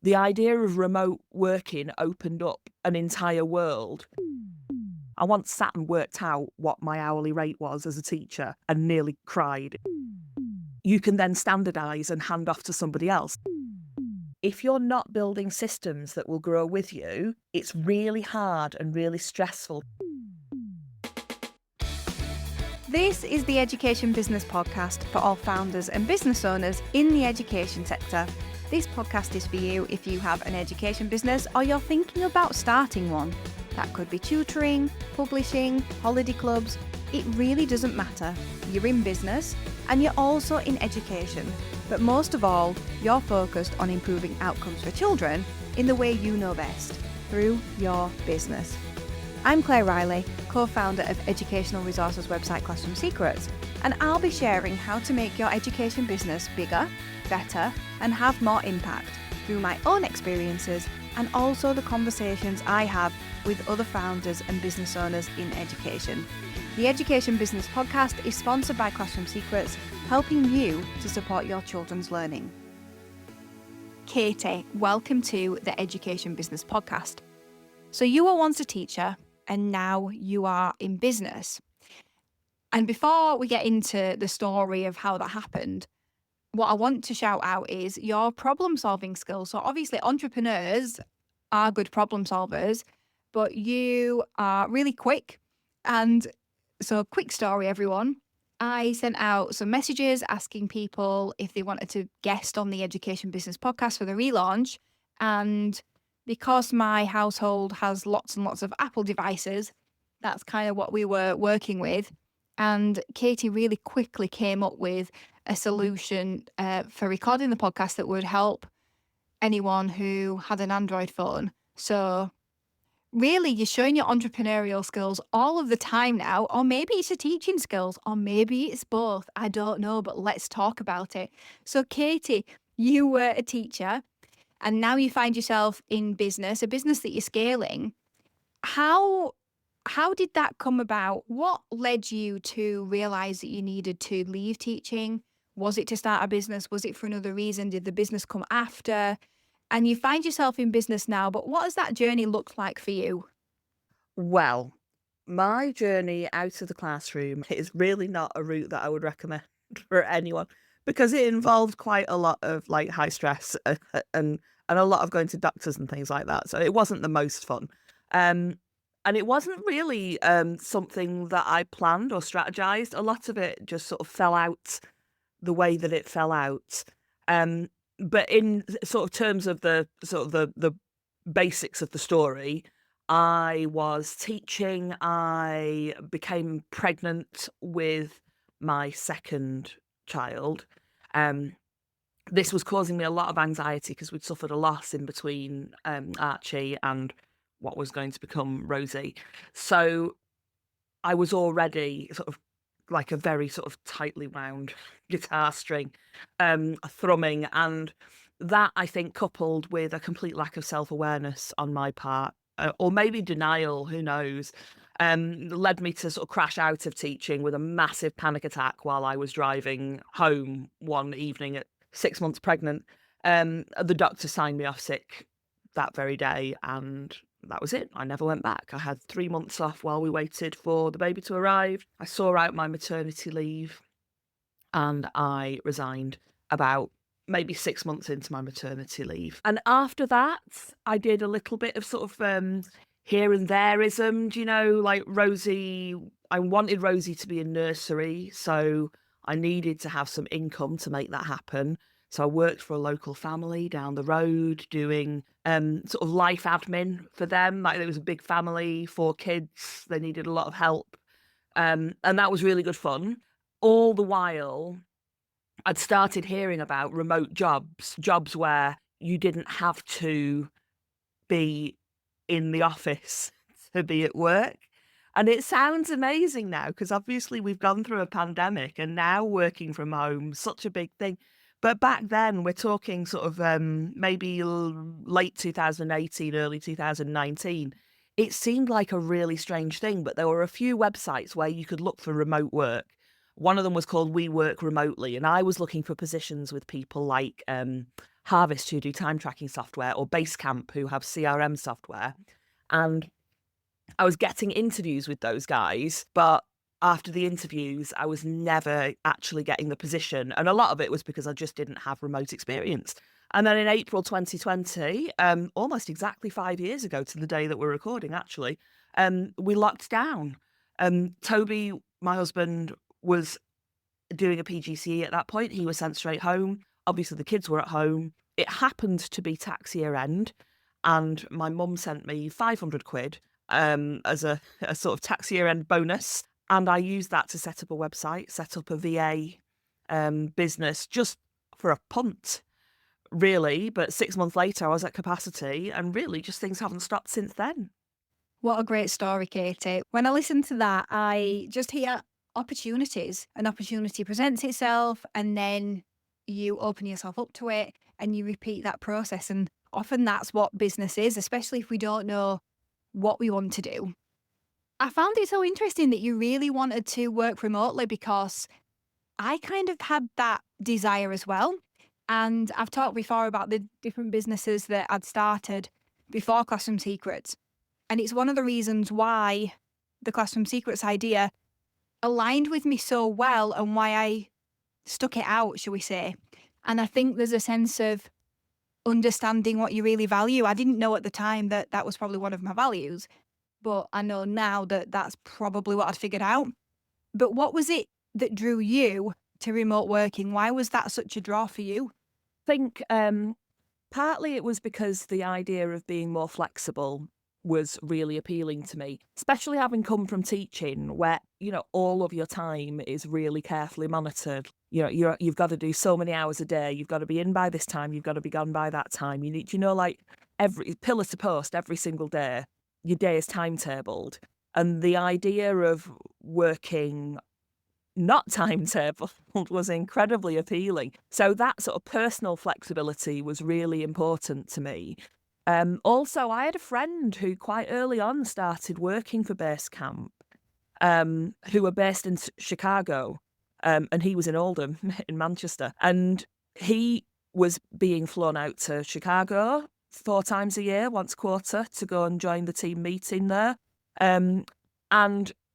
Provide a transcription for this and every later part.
The idea of remote working opened up an entire world. I once sat and worked out what my hourly rate was as a teacher and nearly cried. You can then standardise and hand off to somebody else. If you're not building systems that will grow with you, it's really hard and really stressful. This is the Education Business Podcast for all founders and business owners in the education sector. This podcast is for you if you have an education business or you're thinking about starting one. That could be tutoring, publishing, holiday clubs. It really doesn't matter. You're in business and you're also in education. But most of all, you're focused on improving outcomes for children in the way you know best, through your business. I'm Claire Riley, co-founder of educational resources website Classroom Secrets, and I'll be sharing how to make your education business bigger, better, and have more impact through my own experiences and also the conversations I have with other founders and business owners in education. The Education Business Podcast is sponsored by Classroom Secrets, helping you to support your children's learning. Katie, welcome to the Education Business Podcast. So you were once a teacher and now you are in business. And before we get into the story of how that happened, what I want to shout out is your problem solving skills. So obviously entrepreneurs are good problem solvers, but you are really quick. And so quick story, everyone. I sent out some messages asking people if they wanted to guest on the Education Business Podcast for the relaunch. And because my household has lots and lots of Apple devices, that's kind of what we were working with. And Katie really quickly came up with a solution for recording the podcast that would help anyone who had an Android phone. So really, you're showing your entrepreneurial skills all of the time now, or maybe it's your teaching skills, or maybe it's both. I don't know, but let's talk about it. So Katie, you were a teacher and now you find yourself in business, a business that you're scaling. How did that come about? What led you to realize that you needed to leave teaching? Was it to start a business? Was it for another reason? Did the business come after? And you find yourself in business now, but what has that journey looked like for you? Well, my journey out of the classroom is really not a route that I would recommend for anyone because it involved quite a lot of like high stress and a lot of going to doctors and things like that. So it wasn't the most fun. And it wasn't really something that I planned or strategized. A lot of it just sort of fell out the way that it fell out. But in sort of terms of the basics of the story, I was teaching. I became pregnant with my second child. Um, this was causing me a lot of anxiety because we'd suffered a loss in between Archie and what was going to become Rosie. So I was already sort of like a very sort of tightly wound guitar string thrumming. And that, I think, coupled with a complete lack of self-awareness on my part, or maybe denial, who knows, led me to sort of crash out of teaching with a massive panic attack while I was driving home one evening at 6 months pregnant. The doctor signed me off sick that very day, and that was it. I never went back. I had 3 months off while we waited for the baby to arrive. I saw out my maternity leave and I resigned about maybe 6 months into my maternity leave. And after that, I did a little bit of sort of here and thereism, like Rosie. I wanted Rosie to be in nursery, so I needed to have some income to make that happen. So I worked for a local family down the road doing sort of life admin for them. Like, there was a big family, 4 kids. They needed a lot of help. And that was really good fun. All the while, I'd started hearing about remote jobs where you didn't have to be in the office to be at work. And it sounds amazing now because obviously we've gone through a pandemic and now working from home, such a big thing. But back then, we're talking sort of maybe late 2018, early 2019. It seemed like a really strange thing, but there were a few websites where you could look for remote work. One of them was called We Work Remotely, and I was looking for positions with people like Harvest, who do time tracking software, or Basecamp, who have CRM software. And I was getting interviews with those guys, but after the interviews, I was never actually getting the position. And a lot of it was because I just didn't have remote experience. And then in April 2020, almost exactly 5 years ago to the day that we're recording, actually, we locked down. Toby, my husband, was doing a PGCE at that point. He was sent straight home. Obviously, the kids were at home. It happened to be tax year end, and my mum sent me 500 quid as a sort of tax year end bonus. And I used that to set up a website, set up a VA business just for a punt, really. But 6 months later, I was at capacity, and really just things haven't stopped since then. What a great story, Katie. When I listen to that, I just hear opportunities. An opportunity presents itself, and then you open yourself up to it and you repeat that process. And often that's what business is, especially if we don't know what we want to do. I found it so interesting that you really wanted to work remotely, because I kind of had that desire as well. And I've talked before about the different businesses that I'd started before Classroom Secrets. And it's one of the reasons why the Classroom Secrets idea aligned with me so well, and why I stuck it out, shall we say. And I think there's a sense of understanding what you really value. I didn't know at the time that that was probably one of my values, but I know now that that's probably what I'd figured out. But what was it that drew you to remote working? Why was that such a draw for you? I think partly it was because the idea of being more flexible was really appealing to me, especially having come from teaching where, all of your time is really carefully monitored. You've got to do so many hours a day. You've got to be in by this time. You've got to be gone by that time. You need, like every pillar to post every single day, your day is timetabled. And the idea of working not timetabled was incredibly appealing. So that sort of personal flexibility was really important to me. Also, I had a friend who quite early on started working for Basecamp, who were based in Chicago, and he was in Oldham in Manchester. And he was being flown out to Chicago 4 times a year, once a quarter, to go and join the team meeting there. And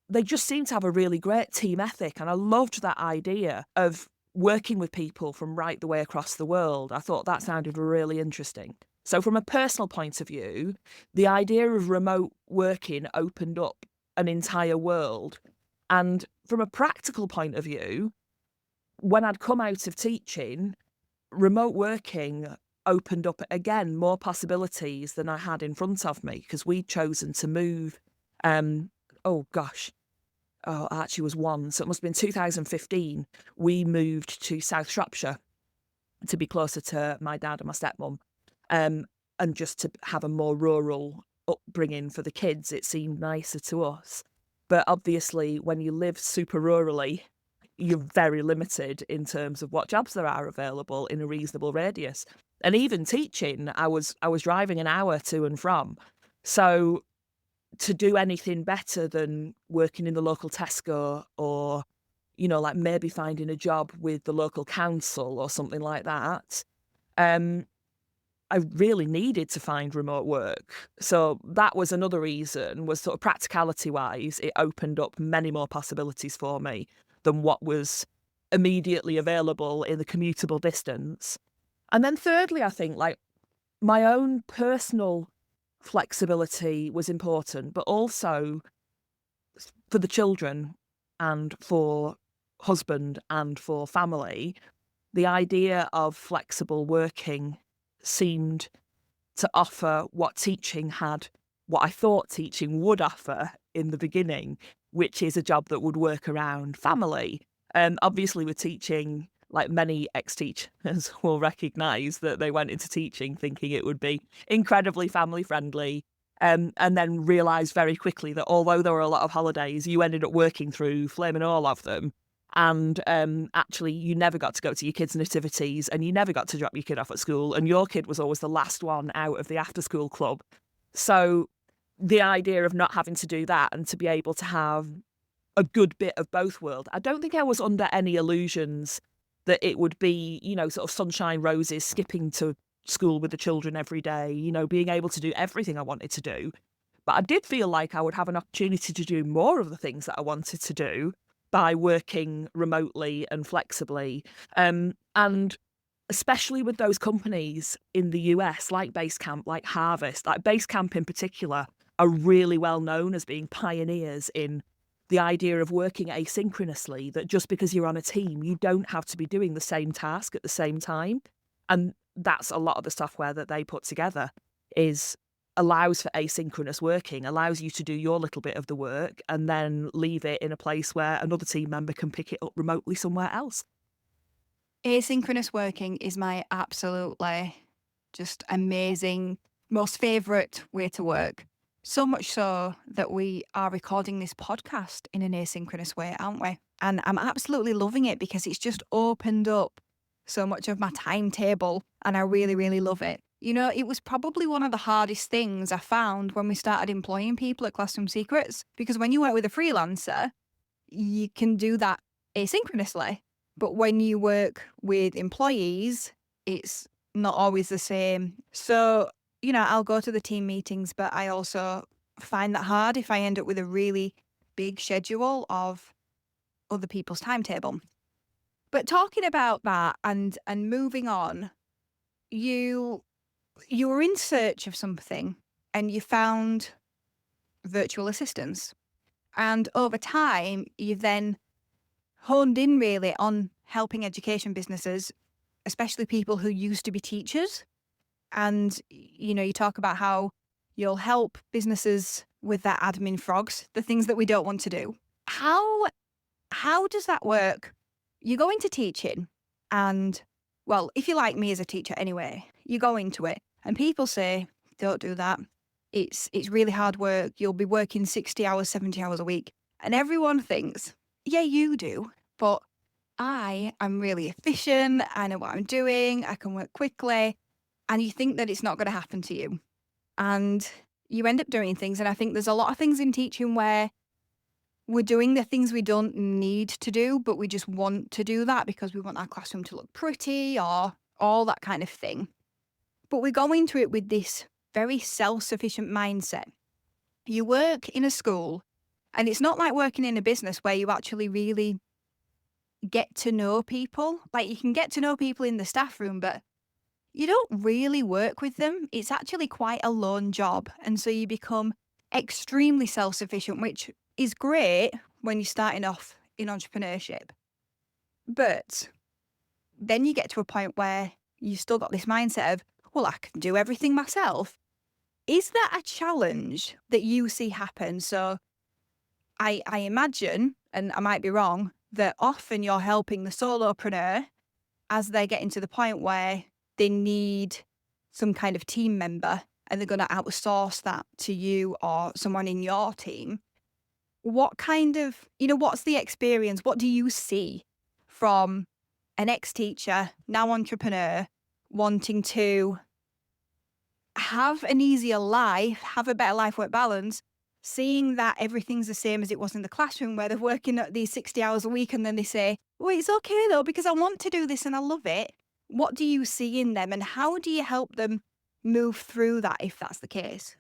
they just seemed to have a really great team ethic. And I loved that idea of working with people from right the way across the world. I thought that sounded really interesting. So from a personal point of view, the idea of remote working opened up an entire world. And from a practical point of view, when I'd come out of teaching, remote working opened up, again, more possibilities than I had in front of me, because we'd chosen to move. Actually it was one. So it must have been 2015. We moved to South Shropshire to be closer to my dad and my stepmom. And just to have a more rural upbringing for the kids, it seemed nicer to us. But obviously, when you live super rurally, you're very limited in terms of what jobs there are available in a reasonable radius. And even teaching, I was driving an hour to and from. So to do anything better than working in the local Tesco, or, like maybe finding a job with the local council or something like that, I really needed to find remote work. So that was another reason, was sort of practicality wise, it opened up many more possibilities for me than what was immediately available in the commutable distance. And then thirdly, I think like my own personal flexibility was important, but also for the children and for husband and for family, the idea of flexible working seemed to offer what teaching had, what I thought teaching would offer in the beginning, which is a job that would work around family. And obviously with teaching, like many ex-teachers will recognise that they went into teaching thinking it would be incredibly family friendly, and then realised very quickly that although there were a lot of holidays, you ended up working through flaming all of them. And actually, you never got to go to your kids' nativities, and you never got to drop your kid off at school, and your kid was always the last one out of the after-school club. So the idea of not having to do that and to be able to have a good bit of both worlds, I don't think I was under any illusions that it would be, sort of sunshine roses, skipping to school with the children every day, being able to do everything I wanted to do. But I did feel like I would have an opportunity to do more of the things that I wanted to do by working remotely and flexibly. And especially with those companies in the US, like Basecamp, like Harvest, like Basecamp in particular, are really well known as being pioneers in the idea of working asynchronously, that just because you're on a team, you don't have to be doing the same task at the same time. And that's a lot of the software that they put together is allows for asynchronous working, allows you to do your little bit of the work and then leave it in a place where another team member can pick it up remotely somewhere else. Asynchronous working is my absolutely just amazing, most favourite way to work. So much so that we are recording this podcast in an asynchronous way, aren't we? And I'm absolutely loving it because it's just opened up so much of my timetable and I really, really love it. It was probably one of the hardest things I found when we started employing people at Classroom Secrets, because when you work with a freelancer, you can do that asynchronously. But when you work with employees, it's not always the same. So, I'll go to the team meetings, but I also find that hard if I end up with a really big schedule of other people's timetable. But talking about that and moving on, you were in search of something and you found virtual assistants. And over time, you've then honed in really on helping education businesses, especially people who used to be teachers. And, you talk about how you'll help businesses with their admin frogs, the things that we don't want to do. How does that work? You go into teaching and, well, if you're like me as a teacher anyway, you go into it and people say, don't do that. It's really hard work. You'll be working 60 hours, 70 hours a week. And everyone thinks, yeah, you do, but I am really efficient. I know what I'm doing. I can work quickly. And you think that it's not going to happen to you. And you end up doing things. And I think there's a lot of things in teaching where we're doing the things we don't need to do, but we just want to do that because we want our classroom to look pretty or all that kind of thing. But we go into it with this very self-sufficient mindset. You work in a school, and it's not like working in a business where you actually really get to know people. Like, you can get to know people in the staff room, but you don't really work with them. It's actually quite a lone job. And so you become extremely self-sufficient, which is great when you're starting off in entrepreneurship. But then you get to a point where you've still got this mindset of, well, I can do everything myself. Is that a challenge that you see happen? So I imagine, and I might be wrong, that often you're helping the solopreneur as they're getting to the point where they need some kind of team member and they're going to outsource that to you or someone in your team. What kind of, what's the experience? What do you see from an ex-teacher, now entrepreneur, wanting to have an easier life, have a better life-work balance, seeing that everything's the same as it was in the classroom where they're working at these 60 hours a week and then they say, well, it's okay though, because I want to do this and I love it. What do you see in them and how do you help them move through that if that's the case?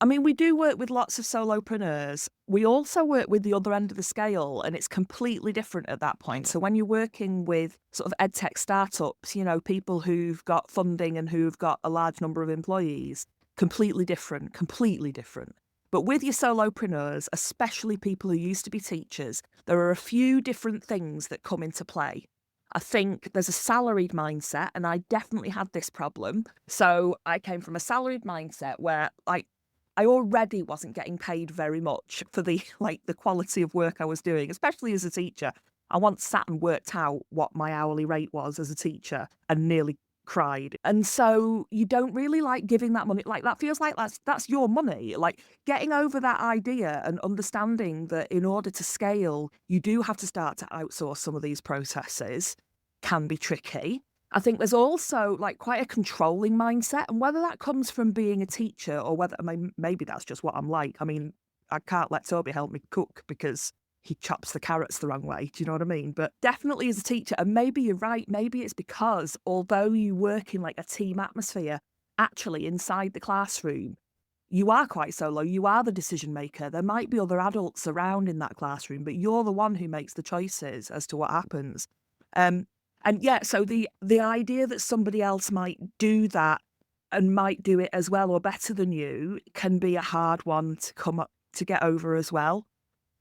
I mean, we do work with lots of solopreneurs. We also work with the other end of the scale, and it's completely different at that point. So when you're working with sort of edtech startups, people who've got funding and who've got a large number of employees, completely different, completely different. But with your solopreneurs, especially people who used to be teachers, there are a few different things that come into play. I think there's a salaried mindset, and I definitely had this problem. So I came from a salaried mindset where, I already wasn't getting paid very much for the quality of work I was doing, especially as a teacher. I once sat and worked out what my hourly rate was as a teacher and nearly cried. And so you don't really like giving that money. Like, that feels like that's your money. Like, getting over that idea and understanding that in order to scale, you do have to start to outsource some of these processes can be tricky. I think there's also quite a controlling mindset, and whether that comes from being a teacher or whether maybe that's just what I'm like. I mean, I can't let Toby help me cook because he chops the carrots the wrong way. Do you know what I mean? But definitely as a teacher, and maybe you're right, maybe it's because although you work in like a team atmosphere, actually inside the classroom, you are quite solo. You are the decision maker. There might be other adults around in that classroom, but you're the one who makes the choices as to what happens. Um, and yeah, so the idea that somebody else might do that and might do it as well or better than you can be a hard one to come up to get over as well.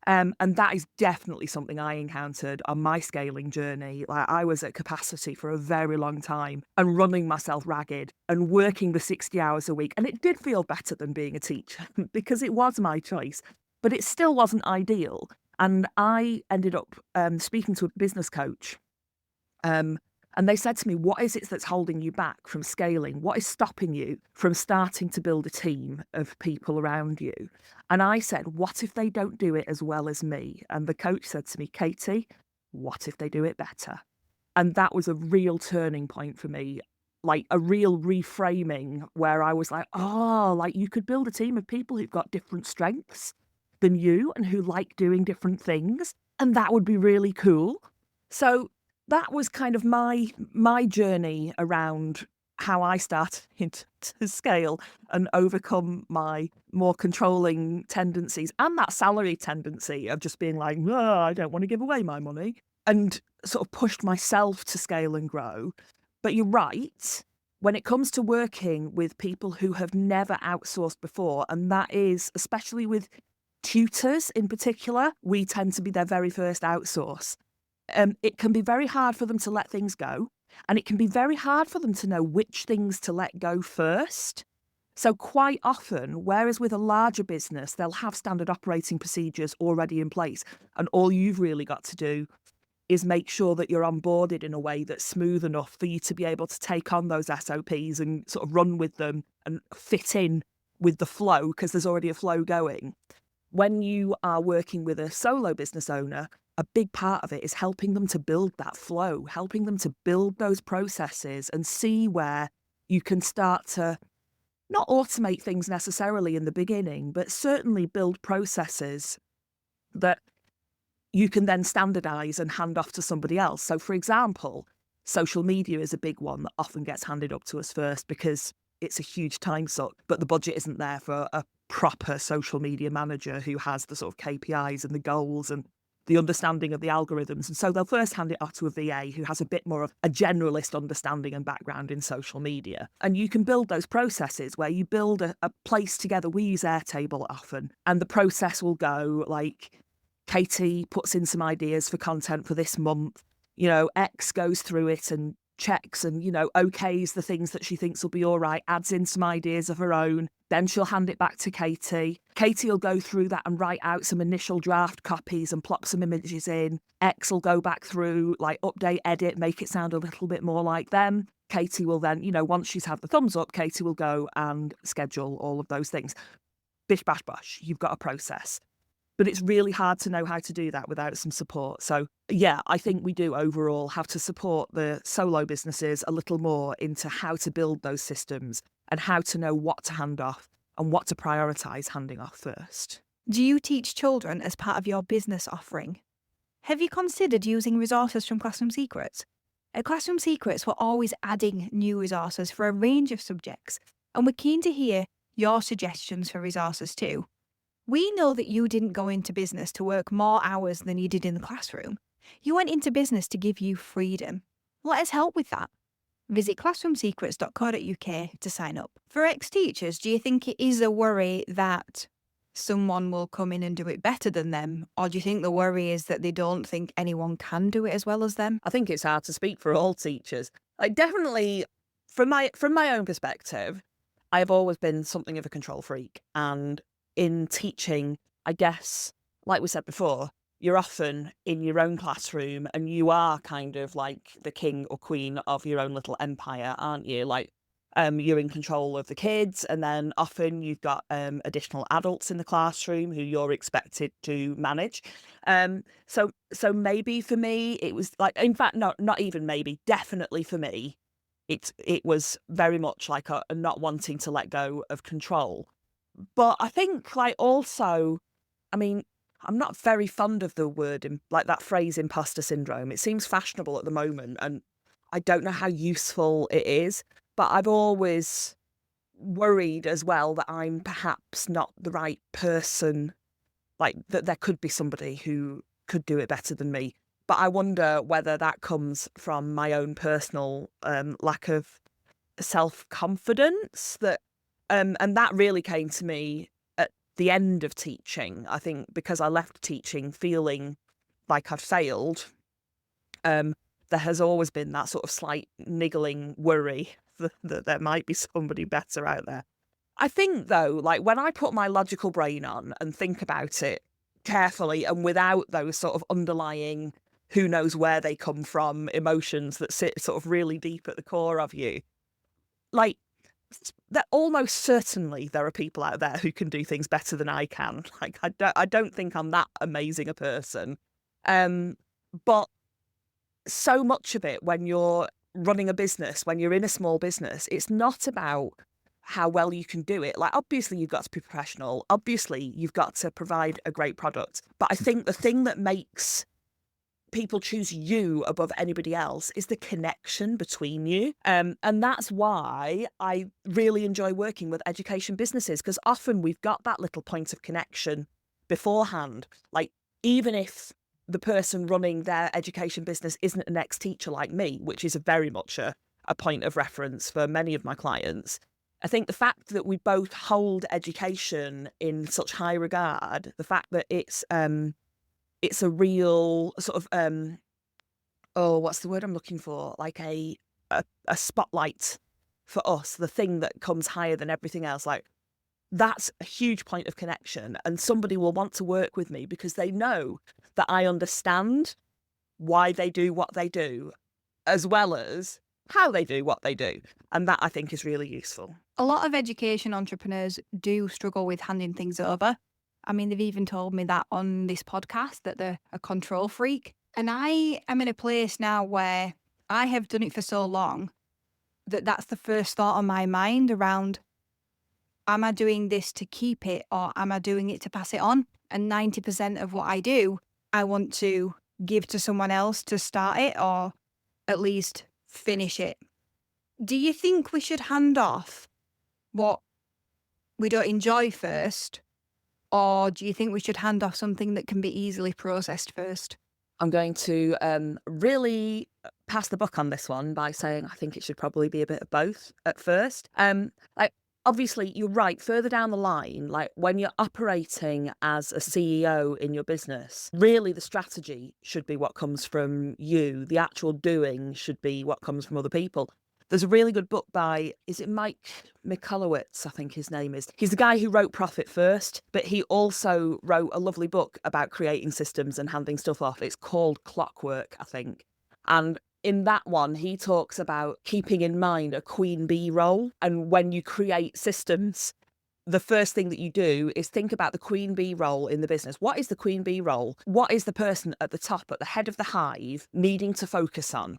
And that is definitely something I encountered on my scaling journey. Like I was at capacity for a very long time and running myself ragged and working the 60 hours a week. And it did feel better than being a teacher because it was my choice, but it still wasn't ideal. And I ended up speaking to a business coach. And they said to me, what is it that's holding you back from scaling? What is stopping you from starting to build a team of people around you? And I said, what if they don't do it as well as me? And the coach said to me, Katie, what if they do it better? And that was a real turning point for me, like a real reframing where I was like, oh, like you could build a team of people who've got different strengths than you and who like doing different things. And that would be really cool. So that was kind of my journey around how I started to scale and overcome my more controlling tendencies and that salary tendency of just being like, oh, I don't want to give away my money, and sort of pushed myself to scale and grow. But you're right, when it comes to working with people who have never outsourced before, and that is especially with tutors in particular, we tend to be their very first outsource. It can be very hard for them to let things go, and it can be very hard for them to know which things to let go first. So quite often, whereas with a larger business, they'll have standard operating procedures already in place, and all you've really got to do is make sure that you're onboarded in a way that's smooth enough for you to be able to take on those SOPs and sort of run with them and fit in with the flow because there's already a flow going. When you are working with a solo business owner, a big part of it is helping them to build that flow, helping them to build those processes and see where you can start to not automate things necessarily in the beginning, but certainly build processes that you can then standardize and hand off to somebody else. So, for example, social media is a big one that often gets handed up to us first because it's a huge time suck, but the budget isn't there for a proper social media manager who has the sort of KPIs and the goals and the understanding of the algorithms. And so they'll first hand it off to a VA who has a bit more of a generalist understanding and background in social media. And you can build those processes where you build a place together. We use Airtable often, and the process will go like, Katie puts in some ideas for content for this month. X goes through it and checks and, okays the things that she thinks will be all right, adds in some ideas of her own. Then she'll hand it back to Katie. Katie will go through that and write out some initial draft copies and plop some images in. X will go back through, like update, edit, make it sound a little bit more like them. Katie will then, once she's had the thumbs up, Katie will go and schedule all of those things. Bish, bash, bosh, you've got a process. But it's really hard to know how to do that without some support. So yeah, I think we do overall have to support the solo businesses a little more into how to build those systems and how to know what to hand off and what to prioritise handing off first. Do you teach children as part of your business offering? Have you considered using resources from Classroom Secrets? At Classroom Secrets, we're always adding new resources for a range of subjects, and we're keen to hear your suggestions for resources too. We know that you didn't go into business to work more hours than you did in the classroom. You went into business to give you freedom. Let us help with that. Visit classroomsecrets.co.uk to sign up. For ex-teachers, do you think it is a worry that someone will come in and do it better than them? Or do you think the worry is that they don't think anyone can do it as well as them? I think it's hard to speak for all teachers. Like definitely from my own perspective, I've always been something of a control freak, and in teaching, I guess, like we said before, you're often in your own classroom and you are kind of like the king or queen of your own little empire, aren't you? Like, you're in control of the kids, and then often you've got additional adults in the classroom who you're expected to manage. So maybe for me, it was like, in fact, not even maybe, definitely for me, it was very much like a not wanting to let go of control. But I think, like, also, I mean, I'm not very fond of the word, like that phrase, imposter syndrome. It seems fashionable at the moment, and I don't know how useful it is, but I've always worried as well that I'm perhaps not the right person, like that there could be somebody who could do it better than me. But I wonder whether that comes from my own personal lack of self-confidence, and that really came to me at the end of teaching. I think because I left teaching feeling like I'd failed, um, there has always been that sort of slight niggling worry that there might be somebody better out there. I think though, like when I put my logical brain on and think about it carefully and without those sort of underlying who knows where they come from emotions that sit sort of really deep at the core of you, like that almost certainly there are people out there who can do things better than I can. Like I don't think I'm that amazing a person. But so much of it when you're running a business, when you're in a small business, it's not about how well you can do it. Like, obviously, you've got to be professional. Obviously, you've got to provide a great product. But I think the thing that makes people choose you above anybody else is the connection between you. And that's why I really enjoy working with education businesses, because often we've got that little point of connection beforehand. Like, even if the person running their education business isn't an ex-teacher like me, which is very much a point of reference for many of my clients, I think the fact that we both hold education in such high regard, the fact that it's a real sort of oh, what's the word I'm looking for? Like a spotlight for us, the thing that comes higher than everything else. Like, that's a huge point of connection, and somebody will want to work with me because they know that I understand why they do what they do, as well as how they do what they do. And that, I think, is really useful. A lot of education entrepreneurs do struggle with handing things over. I mean, they've even told me that on this podcast, that they're a control freak. And I am in a place now where I have done it for so long that that's the first thought on my mind around, am I doing this to keep it or am I doing it to pass it on? And 90% of what I do, I want to give to someone else to start it or at least finish it. Do you think we should hand off what we don't enjoy first? Or do you think we should hand off something that can be easily processed first? I'm going to really pass the buck on this one by saying I think it should probably be a bit of both at first. Like, obviously, you're right. Further down the line, like when you're operating as a CEO in your business, really the strategy should be what comes from you. The actual doing should be what comes from other people. There's a really good book by, is it Mike Michalowicz, I think his name is. He's the guy who wrote Profit First, but he also wrote a lovely book about creating systems and handing stuff off. It's called Clockwork, I think. And in that one, he talks about keeping in mind a queen bee role. And when you create systems, the first thing that you do is think about the queen bee role in the business. What is the queen bee role? What is the person at the top, at the head of the hive, needing to focus on?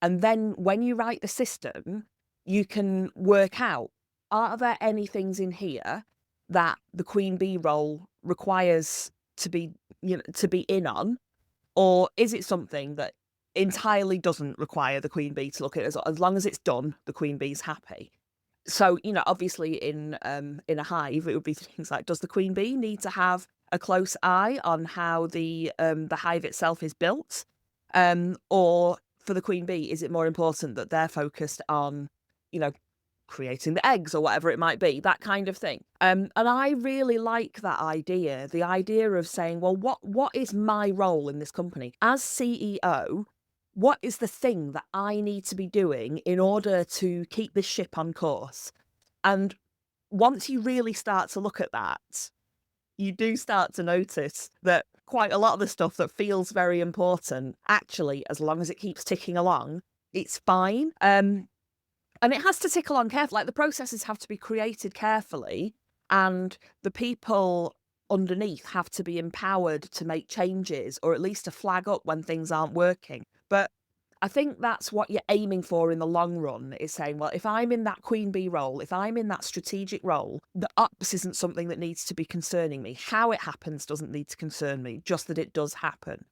And then when you write the system, you can work out, are there any things in here that the queen bee role requires to be, to be in on? Or is it something that entirely doesn't require the queen bee to look at it? As long as it's done, the queen bee's happy. So, obviously in a hive, it would be things like, does the queen bee need to have a close eye on how the hive itself is built? Or for the queen bee, is it more important that they're focused on, creating the eggs or whatever it might be, that kind of thing. And I really like that idea, the idea of saying, well, what is my role in this company? As CEO, what is the thing that I need to be doing in order to keep this ship on course? And once you really start to look at that, you do start to notice that quite a lot of the stuff that feels very important, actually, as long as it keeps ticking along, it's fine. And it has to tick along carefully. Like, the processes have to be created carefully, and the people underneath have to be empowered to make changes, or at least to flag up when things aren't working. But I think that's what you're aiming for in the long run, is saying, well, if I'm in that queen bee role, if I'm in that strategic role, the ops isn't something that needs to be concerning me. How it happens doesn't need to concern me, just that it does happen.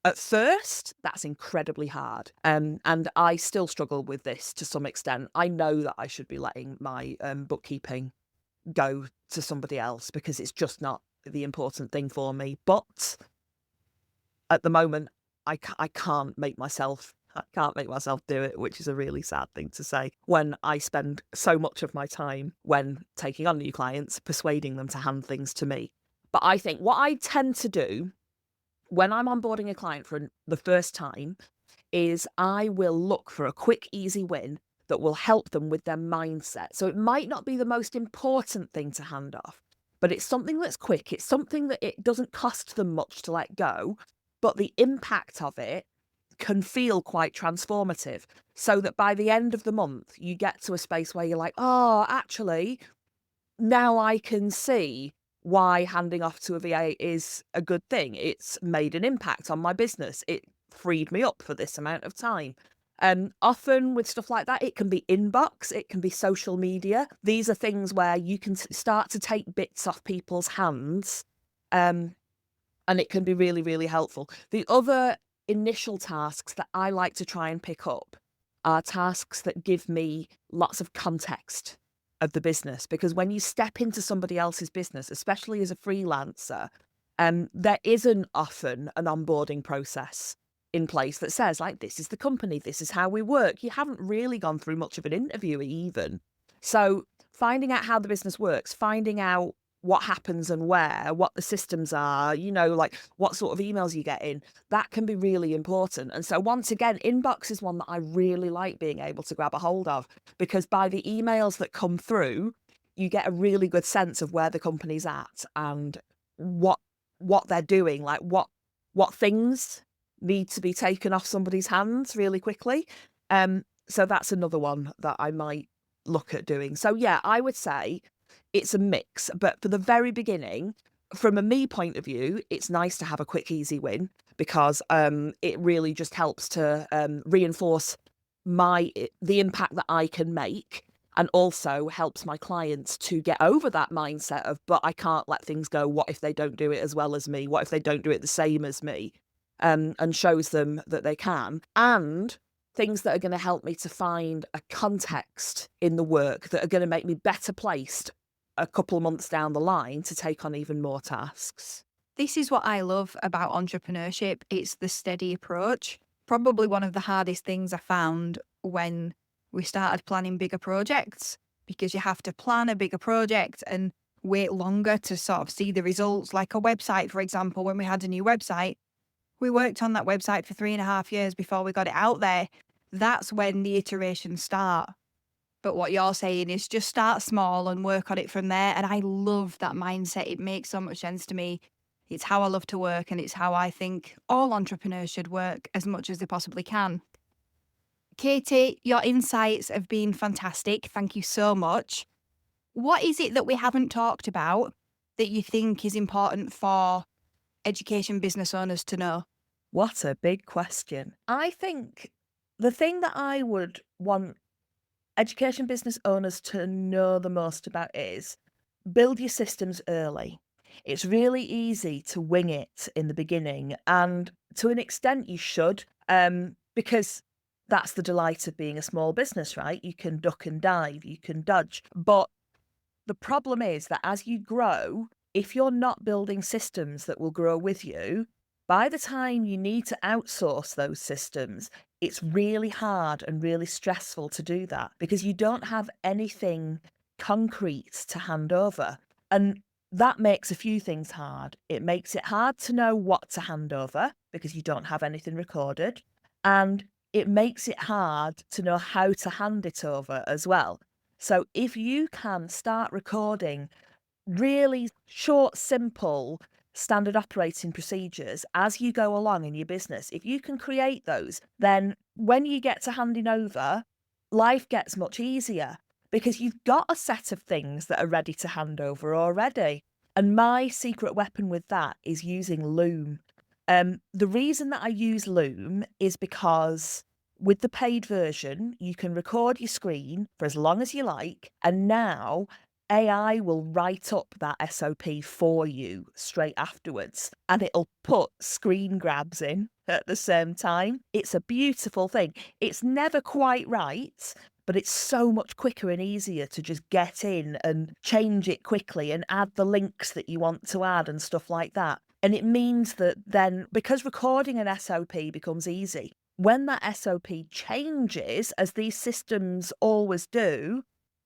At first, that's incredibly hard. And I still struggle with this to some extent. I know that I should be letting my bookkeeping go to somebody else because it's just not the important thing for me. But at the moment, I can't make myself do it, which is a really sad thing to say when I spend so much of my time when taking on new clients persuading them to hand things to me. But I think what I tend to do when I'm onboarding a client for the first time is I will look for a quick, easy win that will help them with their mindset. So it might not be the most important thing to hand off, but it's something that's quick. It's something that it doesn't cost them much to let go, but the impact of it can feel quite transformative, so that by the end of the month, you get to a space where you're like, oh, actually, now I can see why handing off to a VA is a good thing. It's made an impact on my business. It freed me up for this amount of time. Often with stuff like that, it can be inbox, it can be social media. These are things where you can start to take bits off people's hands, and it can be really, really helpful. The other initial tasks that I like to try and pick up are tasks that give me lots of context of the business, because when you step into somebody else's business, especially as a freelancer, there isn't often an onboarding process in place that says, like, this is the company, this is how we work. You haven't really gone through much of an interview even. So finding out how the business works, finding out what happens and where, what the systems are, like what sort of emails you get in, that can be really important. And so once again, inbox is one that I really like being able to grab a hold of, because by the emails that come through, you get a really good sense of where the company's at and what they're doing, like what things need to be taken off somebody's hands really quickly. So that's another one that I might look at doing. So yeah, I would say it's a mix, but for the very beginning, from a me point of view, it's nice to have a quick, easy win, because it really just helps to reinforce the impact that I can make, and also helps my clients to get over that mindset of, but I can't let things go. What if they don't do it as well as me? What if they don't do it the same as me? And shows them that they can. And things that are going to help me to find a context in the work that are going to make me better placed a couple of months down the line to take on even more tasks. This is what I love about entrepreneurship. It's the steady approach. Probably one of the hardest things I found when we started planning bigger projects, because you have to plan a bigger project and wait longer to sort of see the results. Like a website, for example, when we had a new website, we worked on that website for 3.5 years before we got it out there. That's when the iterations start. But what you're saying is just start small and work on it from there. And I love that mindset. It makes so much sense to me. It's how I love to work, and it's how I think all entrepreneurs should work as much as they possibly can. Katie, your insights have been fantastic. Thank you so much. What is it that we haven't talked about that you think is important for education business owners to know? What a big question. I think the thing that I would want education business owners to know the most about is build your systems early. It's really easy to wing it in the beginning, and to an extent you should, because that's the delight of being a small business, right? You can duck and dive, you can dodge. But the problem is that as you grow, if you're not building systems that will grow with you, by the time you need to outsource those systems, it's really hard and really stressful to do that, because you don't have anything concrete to hand over. And that makes a few things hard. It makes it hard to know what to hand over because you don't have anything recorded. And it makes it hard to know how to hand it over as well. So if you can start recording really short, simple, standard operating procedures as you go along in your business, if you can create those, then when you get to handing over, life gets much easier, because you've got a set of things that are ready to hand over already. And my secret weapon with that is using Loom. The reason that I use Loom is because With the paid version, you can record your screen for as long as you like, and now AI will write up that SOP for you straight afterwards, and it'll put screen grabs in at the same time. It's a beautiful thing. It's never quite right, but it's so much quicker and easier to just get in and change it quickly and add the links that you want to add and stuff like that. And it means that then, because recording an SOP becomes easy, when that SOP changes, as these systems always do,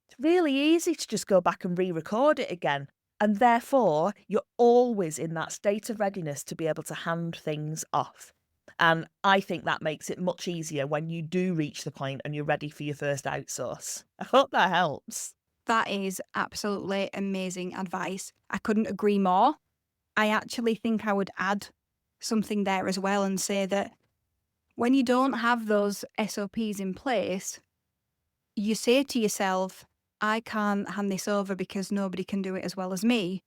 it's really easy to just go back and re-record it again. And therefore, you're always in that state of readiness to be able to hand things off. And I think that makes it much easier when you do reach the point and you're ready for your first outsource. I hope that helps. That is absolutely amazing advice. I couldn't agree more. I actually think I would add something there as well and say that when you don't have those SOPs in place, you say to yourself, I can't hand this over because nobody can do it as well as me.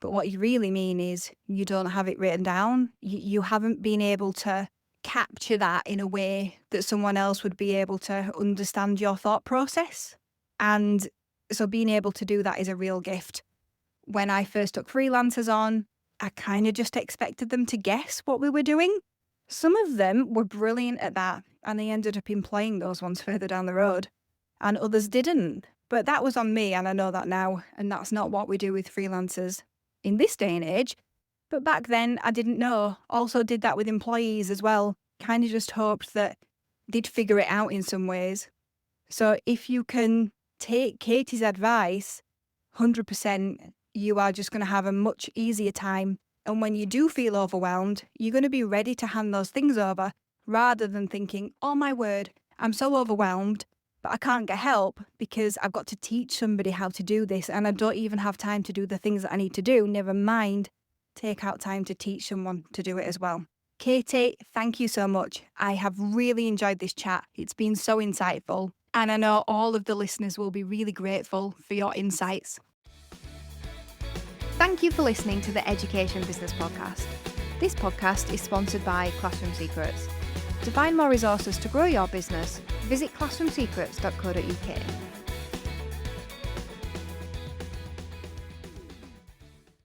But what you really mean is you don't have it written down. You haven't been able to capture that in a way that someone else would be able to understand your thought process. And so being able to do that is a real gift. When I first took freelancers on, I kind of just expected them to guess what we were doing. Some of them were brilliant at that, and they ended up employing those ones further down the road, and others didn't. But that was on me, and I know that now, and that's not what we do with freelancers in this day and age. But back then, I didn't know. Also did that with employees as well. Kind of just hoped that they'd figure it out in some ways. So if you can take Katie's advice, 100%, you are just going to have a much easier time. And when you do feel overwhelmed, you're going to be ready to hand those things over rather than thinking, oh my word, I'm so overwhelmed, but I can't get help because I've got to teach somebody how to do this and I don't even have time to do the things that I need to do. Never mind, take out time to teach someone to do it as well. Katie, thank you so much. I have really enjoyed this chat. It's been so insightful. And I know all of the listeners will be really grateful for your insights. Thank you for listening to the Education Business Podcast. This podcast is sponsored by Classroom Secrets. To find more resources to grow your business, visit classroomsecrets.co.uk.